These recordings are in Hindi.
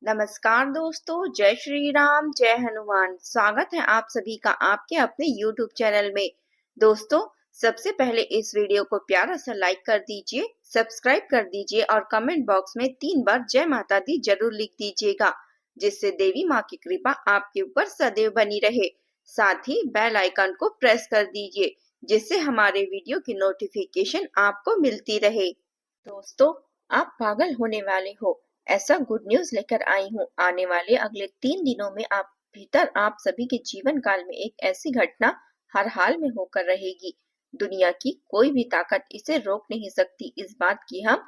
नमस्कार दोस्तों, जय श्री राम, जय हनुमान। स्वागत है आप सभी का आपके अपने YouTube चैनल में। दोस्तों, सबसे पहले इस वीडियो को प्यारा सा लाइक कर दीजिए, सब्सक्राइब कर दीजिए और कमेंट बॉक्स में 3 बार जय माता दी जरूर लिख दीजिएगा, जिससे देवी माँ की कृपा आपके ऊपर सदैव बनी रहे। साथ ही बेल आइकन को प्रेस कर दीजिए, जिससे हमारे वीडियो की नोटिफिकेशन आपको मिलती रहे। दोस्तों, आप पागल होने वाले हो, ऐसा गुड न्यूज लेकर आई हूँ। आने वाले अगले 3 दिनों में आप सभी के जीवन काल में एक ऐसी घटना हर हाल में होकर रहेगी। दुनिया की कोई भी ताकत इसे रोक नहीं सकती। इस बात की हम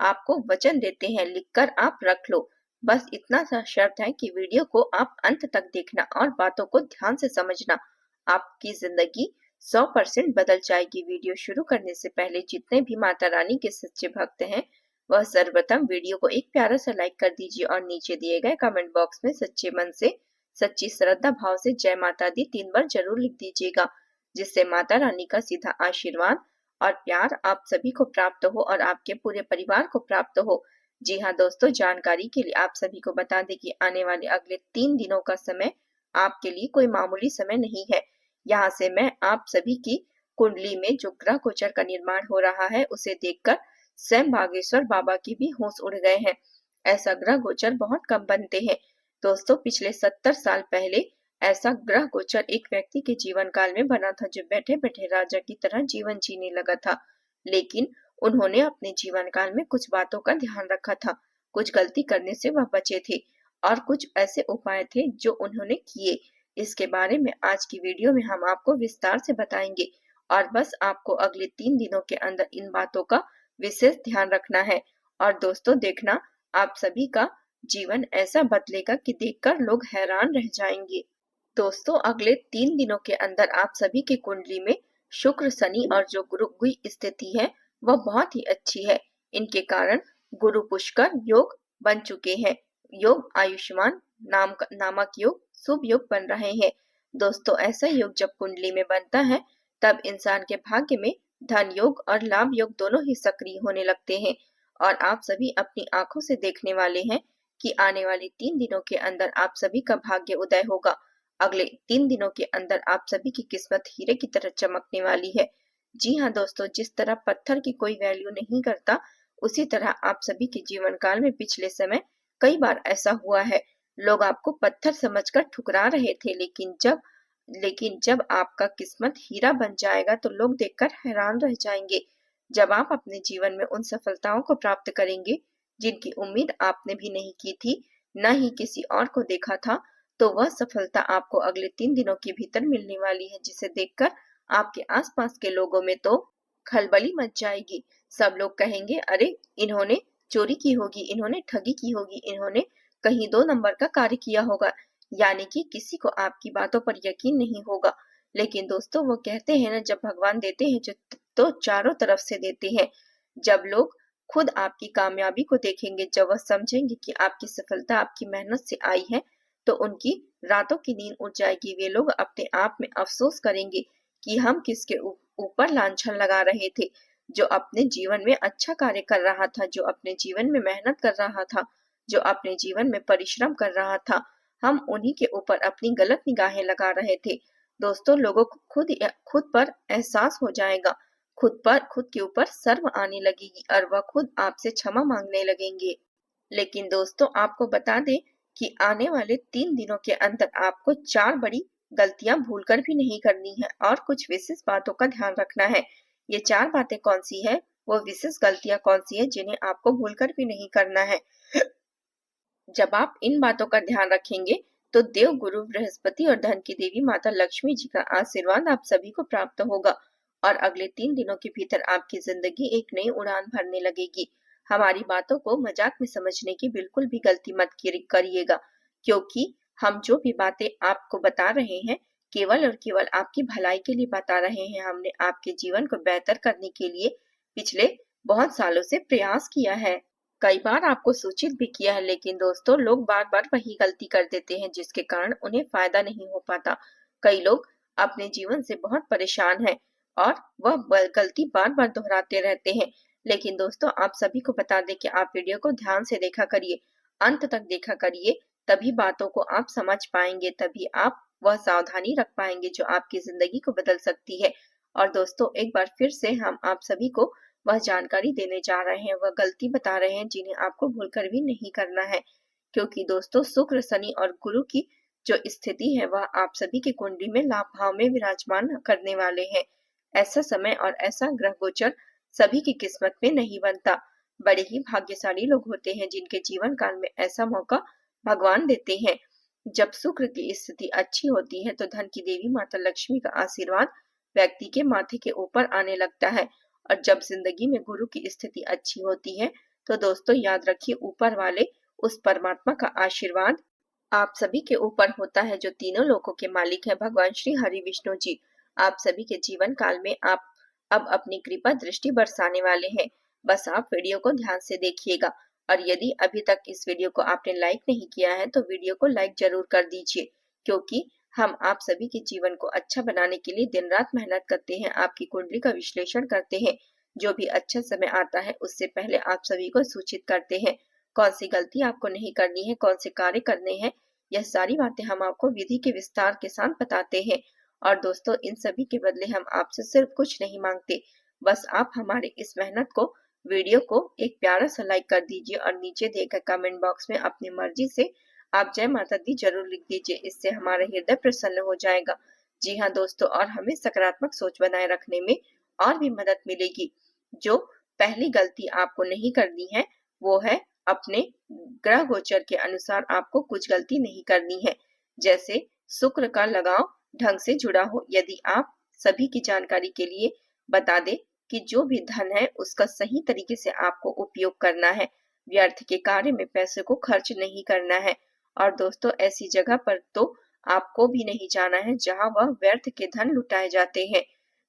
आपको वचन देते हैं, लिखकर आप रख लो। बस इतना सा शर्त है कि वीडियो को आप अंत तक देखना और बातों को ध्यान से समझना। आपकी जिंदगी 100% बदल जाएगी। वीडियो शुरू करने से पहले जितने भी माता रानी के सच्चे भक्त हैं, वह सर्वप्रथम वीडियो को एक प्यारा सा लाइक कर दीजिए और नीचे दिए गए कमेंट बॉक्स में सच्चे मन से, सच्ची श्रद्धा भाव से जय माता दी 3 बार जरूर लिख दीजिएगा, जिससे माता रानी का सीधा आशीर्वाद और प्यार आप सभी को प्राप्त हो और आपके पूरे परिवार को प्राप्त हो। जी हाँ दोस्तों, जानकारी के लिए आप सभी को बता दें कि आने वाले अगले 3 दिनों का समय आपके लिए कोई मामूली समय नहीं है। यहाँ से मैं आप सभी की कुंडली में जो ग्रह गोचर का निर्माण हो रहा है, उसे देखकर स्वयं बागेश्वर बाबा की भी होश उड़ गए हैं। ऐसा ग्रह गोचर बहुत कम बनते हैं। दोस्तों, पिछले 70 साल पहले ऐसा ग्रह गोचर एक व्यक्ति के जीवन काल में बना था, जो बैठे बैठे राजा की तरह जीवन जीने लगा था। लेकिन उन्होंने अपने जीवन काल में कुछ बातों का ध्यान रखा था, कुछ गलती करने से वह बचे थे और कुछ ऐसे उपाय थे जो उन्होंने किए। इसके बारे में आज की वीडियो में हम आपको विस्तार से बताएंगे और बस आपको अगले 3 दिनों के अंदर इन बातों का विशेष ध्यान रखना है। और दोस्तों, देखना आप सभी का जीवन ऐसा बदलेगा कि देखकर लोग हैरान रह जाएंगे। दोस्तों, अगले 3 दिनों के अंदर आप सभी की कुंडली में शुक्र, शनि और जो गुरु की स्थिति है वह बहुत ही अच्छी है। इनके कारण गुरु पुष्कर योग बन चुके हैं। योग आयुष्मान नामक योग शुभ योग बन रहे हैं। दोस्तों, ऐसा योग जब कुंडली में बनता है, तब इंसान के भाग्य में धन योग और लाभ योग दोनों ही सक्रिय होने लगते हैं। और आप सभी अपनी आंखों से देखने वाले हैं कि आने वाले 3 दिनों के अंदर आप सभी का भाग्य उदय होगा। अगले 3 दिनों के अंदर आप सभी की किस्मत हीरे की तरह चमकने वाली है। जी हाँ दोस्तों, जिस तरह पत्थर की कोई वैल्यू नहीं करता, उसी तरह आप सभी के जीवन काल में पिछले समय कई बार ऐसा हुआ है। लोग आपको पत्थर समझकर ठुकरा रहे थे, लेकिन जब आपका किस्मत हीरा बन जाएगा तो लोग देखकर हैरान रह जाएंगे। जब आप अपने जीवन में उन सफलताओं को प्राप्त करेंगे जिनकी उम्मीद आपने भी नहीं की थी, न ही किसी और को देखा था, तो वह सफलता आपको अगले 3 दिनों के भीतर मिलने वाली है, जिसे देखकर आपके आसपास के लोगों में तो खलबली मच जाएगी। सब लोग कहेंगे, अरे इन्होंने चोरी की होगी, इन्होंने ठगी की होगी, इन्होंने कहीं 2 नंबर का कार्य किया होगा। यानी कि किसी को आपकी बातों पर यकीन नहीं होगा। लेकिन दोस्तों, वो कहते हैं ना, जब भगवान देते हैं जो तो चारों तरफ से देते हैं। जब लोग खुद आपकी कामयाबी को देखेंगे, जब वह समझेंगे कि आपकी सफलता आपकी मेहनत से आई है, तो उनकी रातों की नींद उड़ जाएगी। वे लोग अपने आप में अफसोस करेंगे कि हम किसके ऊपर लांछन लगा रहे थे। जो अपने जीवन में अच्छा कार्य कर रहा था, जो अपने जीवन में मेहनत कर रहा था, जो अपने जीवन में परिश्रम कर रहा था, हम उन्हीं के ऊपर अपनी गलत निगाहें लगा रहे थे। दोस्तों, लोगों को खुद पर एहसास हो जाएगा, खुद के ऊपर शर्म आने लगेगी और वह खुद आपसे क्षमा मांगने लगेंगे। लेकिन दोस्तों, आपको बता दें कि आने वाले 3 दिनों के अंदर आपको 4 बड़ी गलतियां भूलकर भी नहीं करनी है और कुछ विशेष बातों का ध्यान रखना है। ये 4 बातें कौन सी है, वो विशेष गलतियां कौन सी है जिन्हें आपको भूलकर भी नहीं करना है। जब आप इन बातों का ध्यान रखेंगे, तो देव गुरु बृहस्पति और धन की देवी माता लक्ष्मी जी का आशीर्वाद आप सभी को प्राप्त होगा और अगले 3 दिनों के भीतर आपकी जिंदगी एक नई उड़ान भरने लगेगी। हमारी बातों को मजाक में समझने की बिल्कुल भी गलती मत करिएगा, क्योंकि हम जो भी बातें आपको बता रहे हैं, केवल और केवल आपकी भलाई के लिए बता रहे हैं। हमने आपके जीवन को बेहतर करने के लिए पिछले बहुत सालों से प्रयास किया है। कई बार आपको सूचित भी किया है, लेकिन दोस्तों, लोग बार बार वही गलती कर देते हैं, जिसके कारण उन्हें फायदा नहीं हो पाता। कई लोग अपने जीवन से बहुत परेशान हैं और वह गलती बार बार दोहराते रहते हैं। लेकिन दोस्तों, आप सभी को बता दें कि आप वीडियो को ध्यान से देखा करिए अंत तक देखा करिए, तभी बातों को आप समझ पाएंगे, तभी आप वह सावधानी रख पाएंगे जो आपकी जिंदगी को बदल सकती है। और दोस्तों, एक बार फिर से हम आप सभी को वह जानकारी देने जा रहे हैं, वह गलती बता रहे हैं जिन्हें आपको भूलकर भी नहीं करना है। क्योंकि दोस्तों, शुक्र, शनि और गुरु की जो स्थिति है वह आप सभी की कुंडली में लाभ भाव में विराजमान करने वाले हैं। ऐसा समय और ऐसा ग्रह गोचर सभी की किस्मत में नहीं बनता। बड़े ही भाग्यशाली लोग होते हैं जिनके जीवन काल में ऐसा मौका भगवान देते हैं। जब शुक्र की स्थिति अच्छी होती है तो धन की देवी माता लक्ष्मी का आशीर्वाद व्यक्ति के माथे के ऊपर आने लगता है। और जब जिंदगी में गुरु की स्थिति अच्छी होती है तो दोस्तों याद रखिए, ऊपर वाले उस परमात्मा का आशीर्वाद आप सभी के ऊपर होता है जो तीनों लोकों के मालिक है, भगवान श्री हरि विष्णु जी। आप सभी के जीवन काल में आप अब अपनी कृपा दृष्टि बरसाने वाले हैं। बस आप वीडियो को ध्यान से देखिएगा। और यदि अभी तक इस वीडियो को आपने लाइक नहीं किया है तो वीडियो को लाइक जरूर कर दीजिए, क्योंकि हम आप सभी के जीवन को अच्छा बनाने के लिए दिन रात मेहनत करते हैं, आपकी कुंडली का विश्लेषण करते हैं। जो भी अच्छा समय आता है उससे पहले आप सभी को सूचित करते हैं। कौन सी गलती आपको नहीं करनी है, कौन से कार्य करने हैं, यह सारी बातें हम आपको विधि के विस्तार के साथ बताते हैं। और दोस्तों, इन सभी के बदले हम आपसे सिर्फ कुछ नहीं मांगते, बस आप हमारे इस मेहनत को, वीडियो को एक प्यारा सा लाइक कर दीजिए और नीचे दिए गए कमेंट बॉक्स में अपनी मर्जी से आप जय माता दी जरूर लिख दीजिए। इससे हमारा हृदय प्रसन्न हो जाएगा। जी हाँ दोस्तों, और हमें सकारात्मक सोच बनाए रखने में और भी मदद मिलेगी। जो पहली गलती आपको नहीं करनी है वो है, अपने ग्रह गोचर के अनुसार आपको कुछ गलती नहीं करनी है। जैसे शुक्र का लगाव ढंग से जुड़ा हो। यदि आप सभी की जानकारी के लिए बता दें कि जो भी धन है उसका सही तरीके से आपको उपयोग करना है, व्यर्थ के कार्य में पैसे को खर्च नहीं करना है। और दोस्तों, ऐसी जगह पर तो आपको भी नहीं जाना है जहां वह व्यर्थ के धन लुटाए जाते हैं।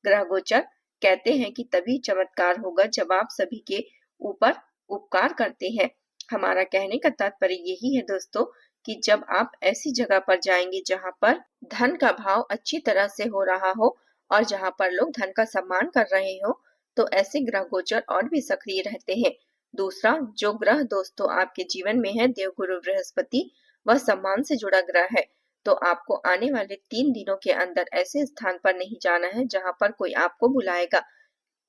ग्रह गोचर कहते हैं कि तभी चमत्कार होगा जब आप सभी के ऊपर उपकार करते हैं। हमारा कहने का तात्पर्य यही है दोस्तों, कि जब आप ऐसी जगह पर जाएंगे जहां पर धन का भाव अच्छी तरह से हो रहा हो और जहां पर लोग धन का सम्मान कर रहे हो, तो ऐसे ग्रह गोचर और भी सक्रिय रहते हैं। दूसरा जो ग्रह दोस्तों आपके जीवन में है, देवगुरु बृहस्पति, वह सम्मान से जुड़ा ग्रह है। तो आपको आने वाले 3 दिनों के अंदर ऐसे स्थान पर नहीं जाना है जहां पर कोई आपको बुलाएगा,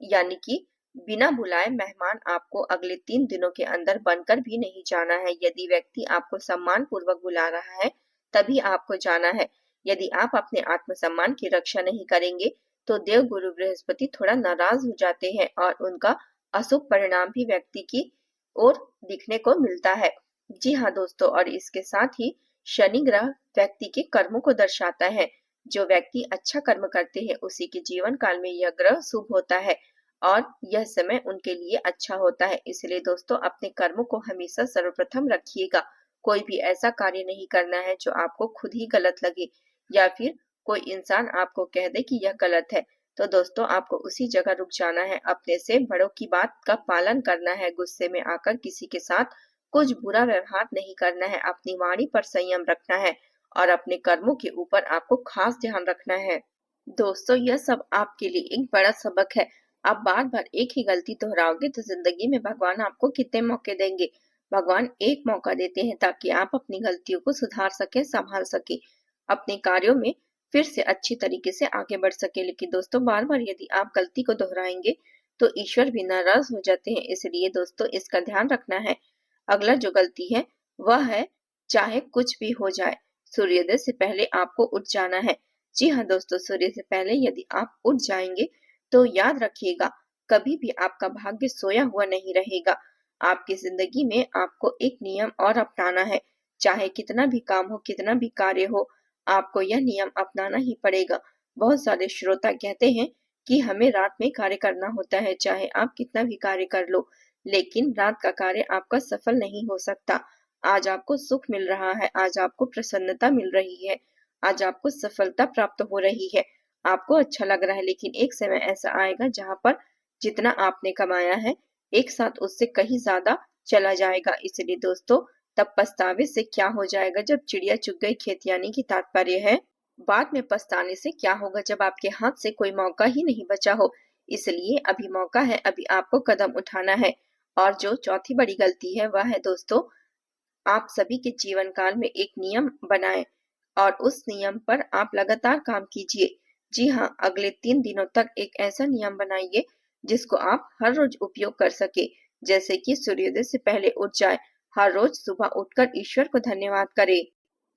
यानी कि बिना बुलाए मेहमान आपको अगले 3 दिनों के अंदर बनकर भी नहीं जाना है। यदि व्यक्ति आपको सम्मान पूर्वक बुला रहा है तभी आपको जाना है। यदि आप अपने आत्मसम्मान की रक्षा नहीं करेंगे तो देव गुरु बृहस्पति थोड़ा नाराज हो जाते हैं और उनका अशुभ परिणाम भी व्यक्ति की ओर दिखने को मिलता है। जी हाँ दोस्तों, और इसके साथ ही शनि ग्रह व्यक्ति के कर्मों को दर्शाता है। जो व्यक्ति अच्छा कर्म करते हैं उसी के जीवन काल में यह ग्रह शुभ होता है और यह समय उनके लिए अच्छा होता है। इसलिए दोस्तों, अपने कर्मों को हमेशा सर्वप्रथम रखिएगा। कोई भी ऐसा कार्य नहीं करना है जो आपको खुद ही गलत लगे या फिर कोई इंसान आपको कह दे कि यह गलत है। तो दोस्तों, आपको उसी जगह रुक जाना है, अपने से बड़ों की बात का पालन करना है, गुस्से में आकर किसी के साथ कुछ बुरा व्यवहार नहीं करना है, अपनी वाणी पर संयम रखना है और अपने कर्मों के ऊपर आपको खास ध्यान रखना है। दोस्तों, यह सब आपके लिए एक बड़ा सबक है। आप बार बार एक ही गलती दोहराओगे तो जिंदगी में भगवान आपको कितने मौके देंगे। भगवान एक मौका देते हैं ताकि आप अपनी गलतियों को सुधार सके, संभाल सके, अपने कार्यों में फिर से अच्छी तरीके से आगे बढ़ सके। लेकिन दोस्तों, बार बार यदि आप गलती को दोहराएंगे तो ईश्वर भी नाराज हो जाते हैं। इसलिए दोस्तों, इसका ध्यान रखना है। अगला जो गलती है वह है, चाहे कुछ भी हो जाए सूर्योदय से पहले आपको उठ जाना है। जी हाँ दोस्तों, सूर्य से पहले यदि आप उठ जाएंगे तो याद रखिएगा, कभी भी आपका भाग्य सोया हुआ नहीं रहेगा। आपकी जिंदगी में आपको एक नियम और अपनाना है। चाहे कितना भी काम हो, कितना भी कार्य हो, आपको यह नियम अपनाना ही पड़ेगा। बहुत सारे श्रोता कहते हैं कि हमें रात में कार्य करना होता है, चाहे आप कितना भी कार्य कर लो, लेकिन रात का कार्य आपका सफल नहीं हो सकता। आज आपको सुख मिल रहा है, आज आपको प्रसन्नता मिल रही है, आज आपको सफलता प्राप्त हो रही है, आपको अच्छा लग रहा है, लेकिन एक समय ऐसा आएगा जहां पर जितना आपने कमाया है एक साथ उससे कहीं ज्यादा चला जाएगा। इसलिए दोस्तों, तब पछतावे से क्या हो जाएगा जब चिड़िया चुग गई खेत, यानी कि तात्पर्य है, बाद में पछताने से क्या होगा जब आपके हाथ से कोई मौका ही नहीं बचा हो। इसलिए अभी मौका है, अभी आपको कदम उठाना है। और जो चौथी बड़ी गलती है वह है दोस्तों, आप सभी के जीवन काल में एक नियम बनाएं और उस नियम पर आप लगातार काम कीजिए। जी हाँ, अगले 3 दिनों तक एक ऐसा नियम बनाइए जिसको आप हर रोज उपयोग कर सके। जैसे कि सूर्योदय से पहले उठ जाए, हर रोज सुबह उठकर ईश्वर को धन्यवाद करें।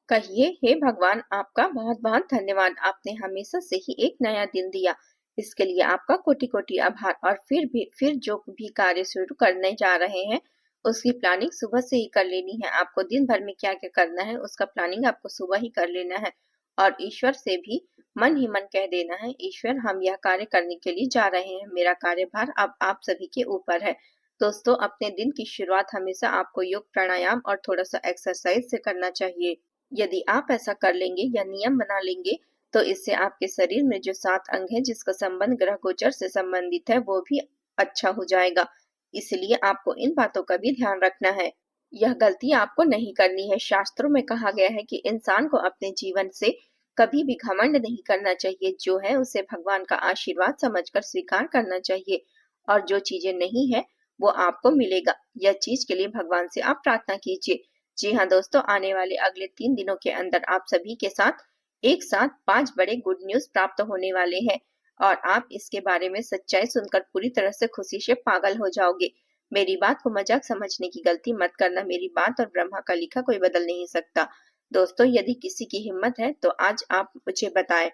कहिए, हे भगवान, आपका बहुत बहुत धन्यवाद, आपने हमेशा से ही एक नया दिन दिया। इसके लिए आपका कोटि कोटि आभार। और फिर जो भी कार्य शुरू करने जा रहे हैं उसकी प्लानिंग सुबह से ही कर लेनी है। आपको दिन भर में क्या क्या करना है उसका प्लानिंग आपको सुबह ही कर लेना है। और ईश्वर से भी मन ही मन कह देना है, ईश्वर, हम यह कार्य करने के लिए जा रहे हैं, मेरा कार्यभार अब आप सभी के ऊपर है। दोस्तों, अपने दिन की शुरुआत हमेशा आपको योग, प्राणायाम और थोड़ा सा एक्सरसाइज से करना चाहिए। यदि आप ऐसा कर लेंगे या नियम बना लेंगे तो इससे आपके शरीर में जो 7 अंग है जिसका संबंध ग्रह गोचर से संबंधित है वो भी अच्छा हो जाएगा। इसलिए आपको इन बातों का भी ध्यान रखना है। यह गलती आपको नहीं करनी है। शास्त्रों में कहा गया है कि इंसान को अपने जीवन से कभी भी घमंड नहीं करना चाहिए। जो है उसे भगवान का आशीर्वाद समझकर स्वीकार करना चाहिए और जो चीजें नहीं है वो आपको मिलेगा। यह चीज के लिए भगवान से आप प्रार्थना कीजिए। जी हाँ दोस्तों, आने वाले अगले 3 दिनों के अंदर आप सभी के साथ एक साथ 5 बड़े गुड न्यूज प्राप्त होने वाले हैं और आप इसके बारे में सच्चाई सुनकर पूरी तरह से खुशी से पागल हो जाओगे। मेरी बात को मजाक समझने की गलती मत करना। मेरी बात और ब्रह्मा का लिखा कोई बदल नहीं सकता। दोस्तों, यदि किसी की हिम्मत है तो आज आप मुझे बताएं,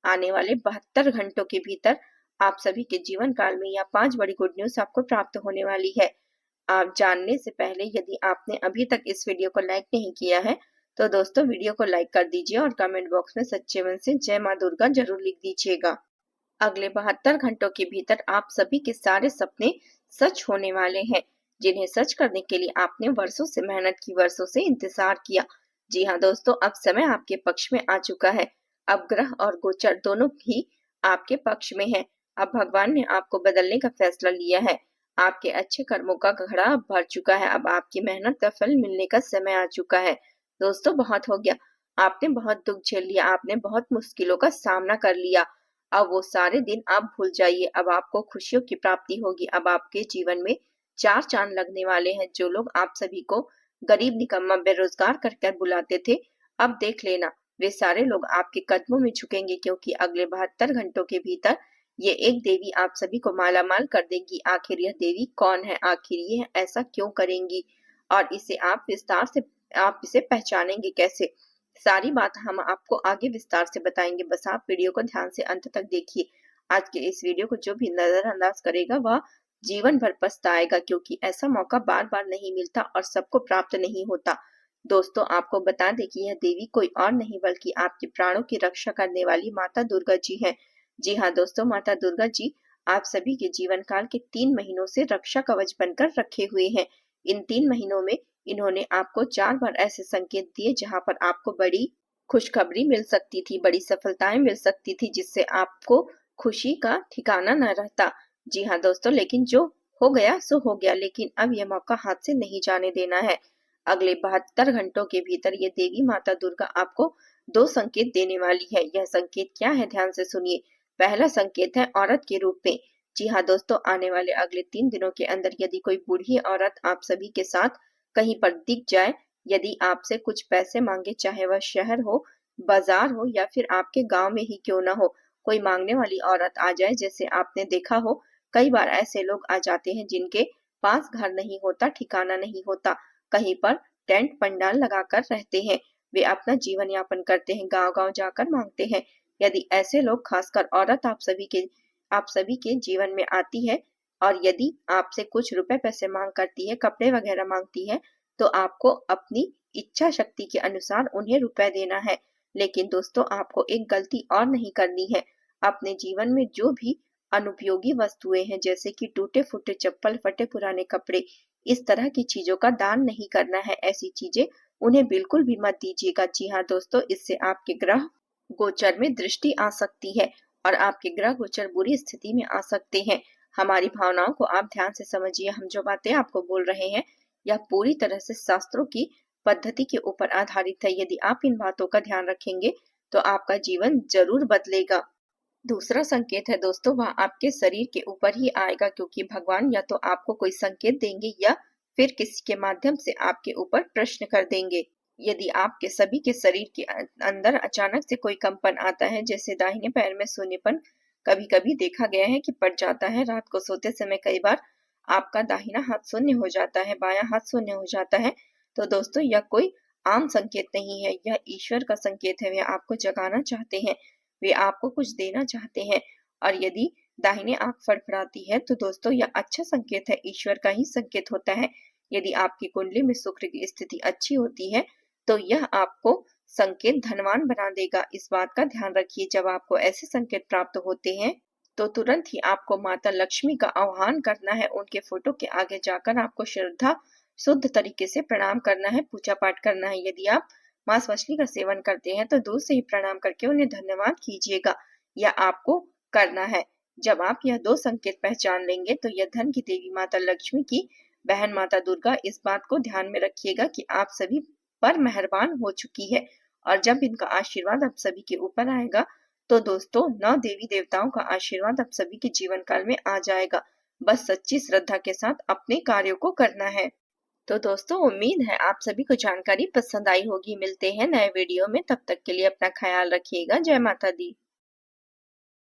आने वाले 72 घंटों के भीतर आप सभी के जीवन काल में यह 5 बड़ी गुड न्यूज आपको प्राप्त होने वाली है। आप जानने से पहले यदि आपने अभी तक इस वीडियो को लाइक नहीं किया है तो दोस्तों वीडियो को लाइक कर दीजिए और कमेंट बॉक्स में सच्चे मन से जय माँ दुर्गा जरूर लिख दीजिएगा। अगले 72 घंटों के भीतर आप सभी के सारे सपने सच होने वाले हैं जिन्हें सच करने के लिए आपने वर्षों से मेहनत की, वर्षों से इंतजार किया। जी हाँ दोस्तों, अब समय आपके पक्ष में आ चुका है। अब ग्रह और गोचर दोनों ही आपके पक्ष में है। अब भगवान ने आपको बदलने का फैसला लिया है। आपके अच्छे कर्मों का घड़ा अब भर चुका है। अब आपकी मेहनत का फल मिलने का समय आ चुका है। दोस्तों, बहुत हो गया। आपने बहुत दुख झेल लिया, आपने बहुत मुश्किलों का सामना कर लिया। अब वो सारे दिन आप भूल जाइए। अब आपको खुशियों की प्राप्ति होगी। अब आपके जीवन में 4 चांद लगने वाले हैं। जो लोग आप सभी को गरीब, निकम्मा, बेरोजगार कर बुलाते थे, अब देख लेना वे सारे लोग आपके कदमों में झुकेंगे, क्योंकि अगले 72 घंटों के भीतर ये एक देवी आप सभी को मालामाल कर देगी। आखिर यह देवी कौन है, आखिर ये ऐसा क्यों करेंगी और इसे आप विस्तार से आप इसे पहचानेंगे कैसे, सारी बात हम आपको आगे विस्तार से बताएंगे। बस आप वीडियो को ध्यान से अंत तक देखिए। आज के इस वीडियो को जो भी नजरअंदाज करेगा वह जीवन भर पछताएगा, क्योंकि ऐसा मौका बार बार नहीं मिलता और सबको प्राप्त नहीं होता। दोस्तों, आपको बता दें कि यह देवी कोई और नहीं बल्कि आपके प्राणों की रक्षा करने वाली माता दुर्गा जी है। जी हाँ दोस्तों, माता दुर्गा जी आप सभी के जीवन काल के 3 महीनों से रक्षा कवच बनकर रखे हुए हैं। इन 3 महीनों में इन्होंने आपको 4 बार ऐसे संकेत दिए जहां पर आपको बड़ी खुशखबरी मिल सकती थी, बड़ी सफलताएं मिल सकती थी, जिससे आपको खुशी का ठिकाना न रहता। जी हाँ दोस्तों, लेकिन जो हो गया सो हो गया, लेकिन अब यह मौका हाथ से नहीं जाने देना है। अगले 72 घंटों के भीतर ये देवी माता दुर्गा आपको 2 संकेत देने वाली है। यह संकेत क्या है, ध्यान से सुनिए। पहला संकेत है औरत के रूप में। जी हाँ दोस्तों, आने वाले अगले 3 दिनों के अंदर यदि कोई बूढ़ी औरत आप सभी के साथ कहीं पर दिख जाए, यदि आपसे कुछ पैसे मांगे, चाहे वह शहर हो, बाजार हो या फिर आपके गांव में ही क्यों ना हो, कोई मांगने वाली औरत आ जाए, जैसे आपने देखा हो कई बार ऐसे लोग आ जाते हैं जिनके पास घर नहीं होता, ठिकाना नहीं होता, कहीं पर टेंट पंडाल लगाकर रहते हैं, वे अपना जीवन यापन करते हैं, गांव गांव जाकर मांगते हैं। यदि ऐसे लोग, खासकर औरत आप सभी के जीवन में आती है और यदि आपसे कुछ रुपए पैसे मांग करती है, कपड़े वगैरह मांगती है, तो आपको अपनी इच्छा शक्ति के अनुसार उन्हें रुपए देना है। लेकिन दोस्तों, आपको एक गलती और नहीं करनी है। अपने जीवन में जो भी अनुपयोगी वस्तुएं हैं, जैसे कि टूटे फूटे चप्पल, फटे पुराने कपड़े, इस तरह की चीजों का दान नहीं करना है। ऐसी चीजें उन्हें बिल्कुल भी मत दीजिएगा। जी हाँ दोस्तों, इससे आपके ग्रह गोचर में दृष्टि आ सकती है और आपके ग्रह गोचर बुरी स्थिति में आ सकते हैं। हमारी भावनाओं को आप ध्यान से समझिए। हम जो बातें आपको बोल रहे हैं यह पूरी तरह से शास्त्रों की पद्धति के ऊपर आधारित है। यदि आप इन बातों का ध्यान रखेंगे तो आपका जीवन जरूर बदलेगा। दूसरा संकेत है दोस्तों, वह आपके शरीर के ऊपर ही आएगा, क्योंकि भगवान या तो आपको कोई संकेत देंगे या फिर किसी के माध्यम से आपके ऊपर प्रश्न कर देंगे। यदि आपके सभी के शरीर के अंदर अचानक से कोई कंपन आता है, जैसे दाहिने पैर में शून्यपन कभी कभी देखा गया है कि पड़ जाता है, रात को सोते समय कई बार आपका दाहिना हाथ शून्य हो जाता है, बायां हाथ शून्य हो जाता है, तो दोस्तों यह कोई आम संकेत नहीं है, यह ईश्वर का संकेत है। वे आपको जगाना चाहते हैं, वे आपको कुछ देना चाहते हैं। और यदि दाहिने आंख फड़फड़ाती है तो दोस्तों यह अच्छा संकेत है, ईश्वर का ही संकेत होता है। यदि आपकी कुंडली में शुक्र की स्थिति अच्छी होती है तो यह आपको संकेत धनवान बना देगा। इस बात का ध्यान रखिए, जब आपको ऐसे संकेत प्राप्त होते हैं तो तुरंत ही आपको माता लक्ष्मी का आह्वान करना है। उनके फोटो के आगे जाकर आपको श्रद्धा शुद्ध तरीके से प्रणाम करना है, पूजा पाठ करना है। यदि आप मांस मछली का सेवन करते हैं तो दूर से ही प्रणाम करके उन्हें धन्यवाद कीजिएगा, यह आपको करना है। जब आप यह दो संकेत पहचान लेंगे तो यह धन की देवी माता लक्ष्मी की बहन माता दुर्गा इस बात को ध्यान में रखिएगा कि आप सभी पर मेहरबान हो चुकी है। और जब इनका आशीर्वाद आप सभी के ऊपर आएगा तो दोस्तों 9 देवी देवताओं का आशीर्वाद आप सभी के जीवन काल में आ जाएगा। बस सच्ची श्रद्धा के साथ अपने कार्यों को करना है। तो दोस्तों उम्मीद है आप सभी को जानकारी पसंद आई होगी। मिलते हैं नए वीडियो में, तब तक के लिए अपना ख्याल रखिएगा। जय माता दी।